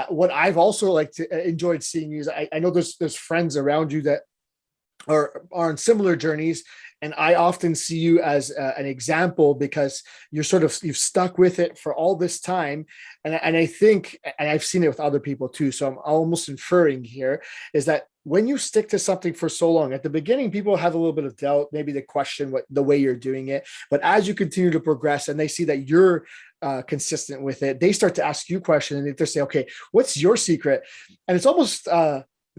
What I've also enjoyed seeing is I know there's friends around you that are on similar journeys, and I often see you as an example because you've stuck with it for all this time, and I think, and I've seen it with other people too, so I'm almost inferring here is that when you stick to something for so long, at the beginning people have a little bit of doubt, maybe they question what the way you're doing it, but as you continue to progress and they see that you're consistent with it, they start to ask you questions and they say, okay, what's your secret? And it's almost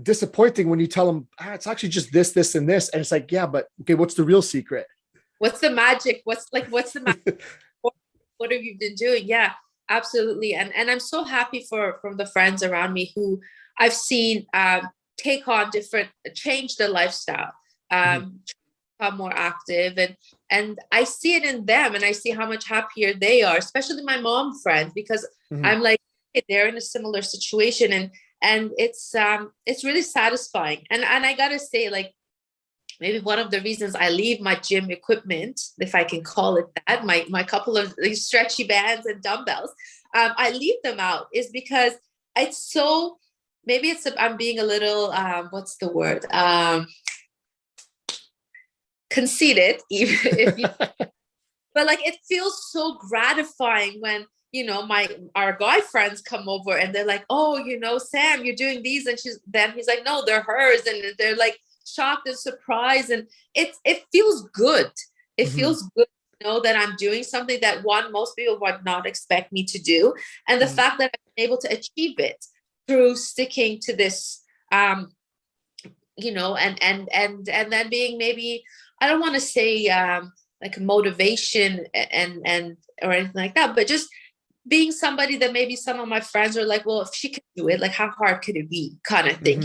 disappointing when you tell them, it's actually just this and this, and it's like, yeah, but okay, what's the real secret? What's the magic? What's the magic? What have you been doing? Yeah, absolutely. And I'm so happy from the friends around me who I've seen take on change their lifestyle, become more active, and I see it in them, and I see how much happier they are, especially my mom friends, because I'm like, they're in a similar situation, and it's really satisfying. And I gotta say, like, maybe one of the reasons I leave my gym equipment, if I can call it that, my couple of these stretchy bands and dumbbells, I leave them out, is because it's so, maybe I'm being a little, what's the word? Conceited, even if you, but like, it feels so gratifying when, our guy friends come over and they're like, oh, Sam, you're doing these. And he's like, no, they're hers. And they're like shocked and surprised. And it feels good. It feels good to know that I'm doing something that most people would not expect me to do. And the fact that I'm able to achieve it through sticking to this, and then being, maybe, I don't want to say like motivation and or anything like that, but just being somebody that maybe some of my friends are like, well, if she can do it, like, how hard could it be, kind of thing,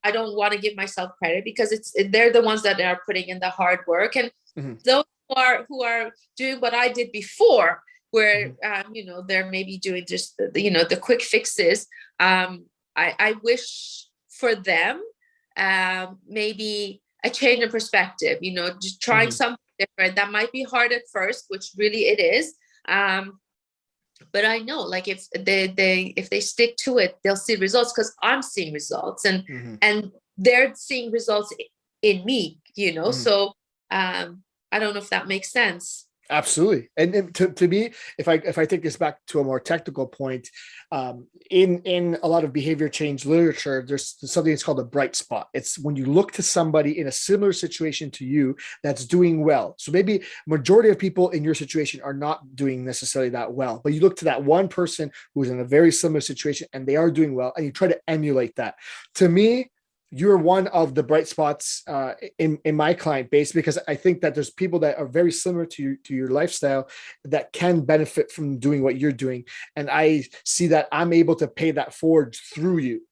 I don't want to give myself credit because they're the ones that are putting in the hard work, and those who are doing what I did before, where they're maybe doing just the quick fixes. I wish for them maybe a change in perspective, just trying something different. That might be hard at first, which really it is. But I know, like, if they stick to it, they'll see results, because I'm seeing results, and they're seeing results in me, So I don't know if that makes sense. Absolutely. And to me, if I take this back to a more technical point, in a lot of behavior change literature, there's something that's called a bright spot. It's when you look to somebody in a similar situation to you that's doing well. So maybe majority of people in your situation are not doing necessarily that well, but you look to that one person who's in a very similar situation and they are doing well, and you try to emulate that. To me, you're one of the bright spots in my client base, because I think that there's people that are very similar to your lifestyle that can benefit from doing what you're doing. And I see that I'm able to pay that forward through you.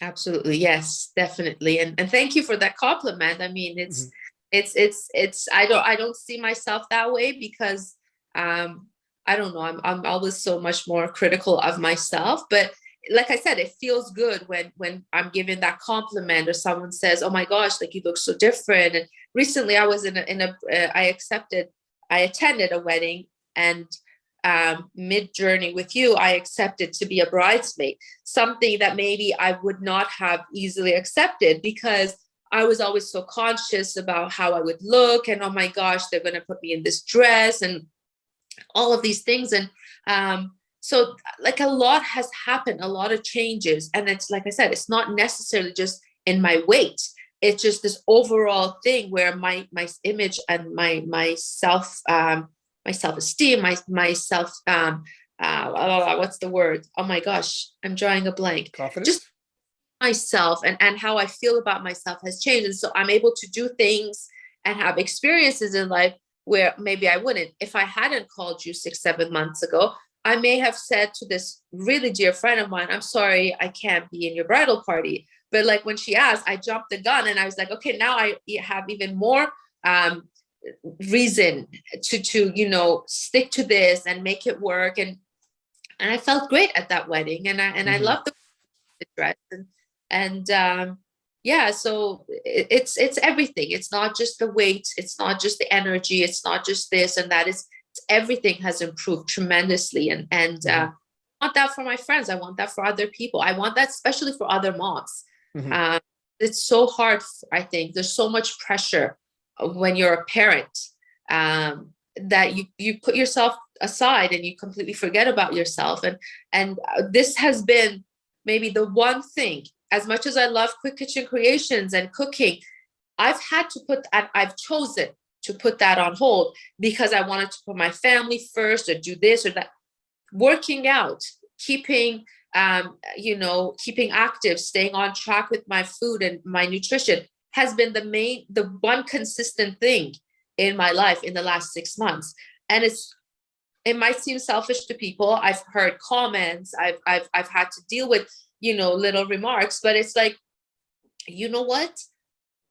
Absolutely. Yes, definitely. And thank you for that compliment. I mean, it's I don't see myself that way, because I don't know, I'm always so much more critical of myself, but like I said, it feels good when I'm given that compliment, or someone says, oh my gosh, like, you look so different. And recently I was I attended a wedding, and mid journey with you, I accepted to be a bridesmaid, something that maybe I would not have easily accepted, because I was always so conscious about how I would look, and oh my gosh, they're going to put me in this dress and all of these things. And so, like, a lot has happened, a lot of changes. And it's, like I said, it's not necessarily just in my weight. It's just this overall thing where my image and my self-esteem, my self, what's the word? Oh my gosh, I'm drawing a blank. Confidence? Just myself and how I feel about myself has changed. And so I'm able to do things and have experiences in life where maybe I wouldn't. If I hadn't called you 6-7 months ago, I may have said to this really dear friend of mine, I'm sorry, I can't be in your bridal party. But like, when she asked, I jumped the gun, and I was like, okay, now I have even more reason to stick to this and make it work. And I felt great at that wedding, and I loved the dress, and yeah, so it's everything. It's not just the weight, it's not just the energy, it's not just this and that. Is everything has improved tremendously, and I want that for my friends. I want that for other people. I want that especially for other moms. Mhm. It's so hard. I think there's so much pressure when you're a parent, that you put yourself aside and you completely forget about yourself. And this has been maybe the one thing. As much as I love Quick Kitchen Creations and cooking, I've had to put, and I've chosen to put that on hold because I wanted to put my family first or do this or that. Working out, keeping keeping active, staying on track with my food and my nutrition has been the one consistent thing in my life in the last 6 months. And it might seem selfish to people. I've heard comments, I've had to deal with, little remarks, but it's like, you know what?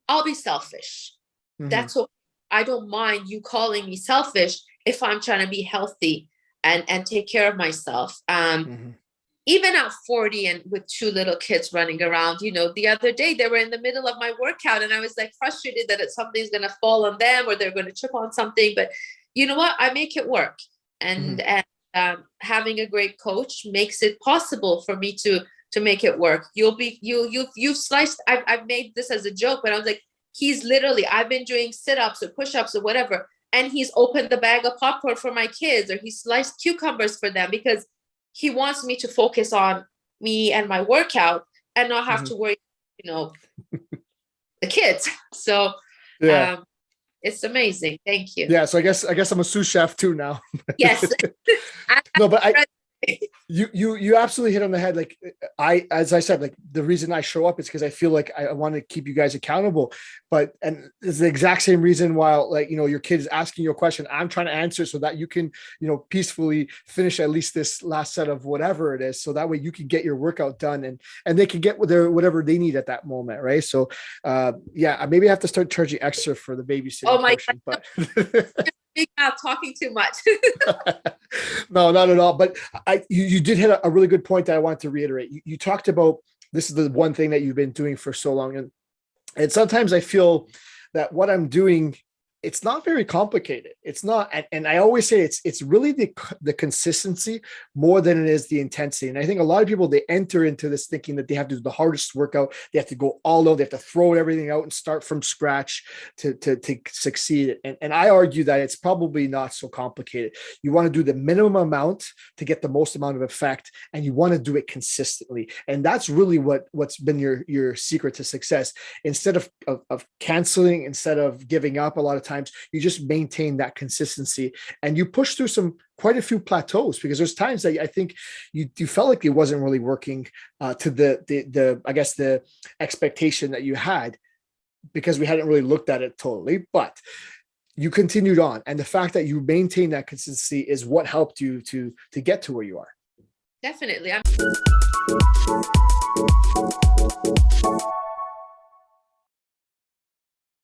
I'll be selfish. Mhm. That's okay. I don't mind you calling me selfish if I'm trying to be healthy and take care of myself. Mhm. Even at 40 and with 2 little kids running around, the other day they were in the middle of my workout and I was like frustrated that something's going to fall on them or they're going to trip on something. But you know what? I make it work. Mhm. And having a great coach makes it possible for me to make it work. You've sliced. I've made this as a joke, but I was like, I've been doing sit-ups or push-ups or whatever, and he's opened the bag of popcorn for my kids, or he sliced cucumbers for them because he wants me to focus on me and my workout and not have Mhm. to worry, the kids. So Yeah. it's amazing. Thank you. Yeah. So I guess I'm a sous chef too now. Yes. No, but you absolutely hit on the head. Like as I said, like the reason I show up is because I feel like I want to keep you guys accountable. And it's the exact same reason why, like, your kid is asking you a question, I'm trying to answer so that you can, peacefully finish at least this last set of whatever it is. So that way you can get your workout done and they can get whatever they need at that moment. Right. So yeah, maybe I have to start charging extra for the babysitting Oh my portion, God. but Big mouth talking too much. no, not at all. But you did hit a really good point that I wanted to reiterate. You talked about this is the one thing that you've been doing for so long, and sometimes I feel that what I'm doing, it's not very complicated. It's not, and I always say it's really the consistency more than it is the intensity. And I think a lot of people, they enter into this thinking that they have to do the hardest workout, they have to go all out, they have to throw everything out and start from scratch to succeed. And I argue that it's probably not so complicated. You want to do the minimum amount to get the most amount of effect, and you want to do it consistently. And that's really what's been your secret to success. Instead of canceling, instead of giving up, a lot of times you just maintain that consistency and you push through quite a few plateaus, because there's times that I think you felt like it wasn't really working to the I guess the expectation that you had, because we hadn't really looked at it totally, but you continued on, and the fact that you maintain that consistency is what helped you to get to where you are. Definitely.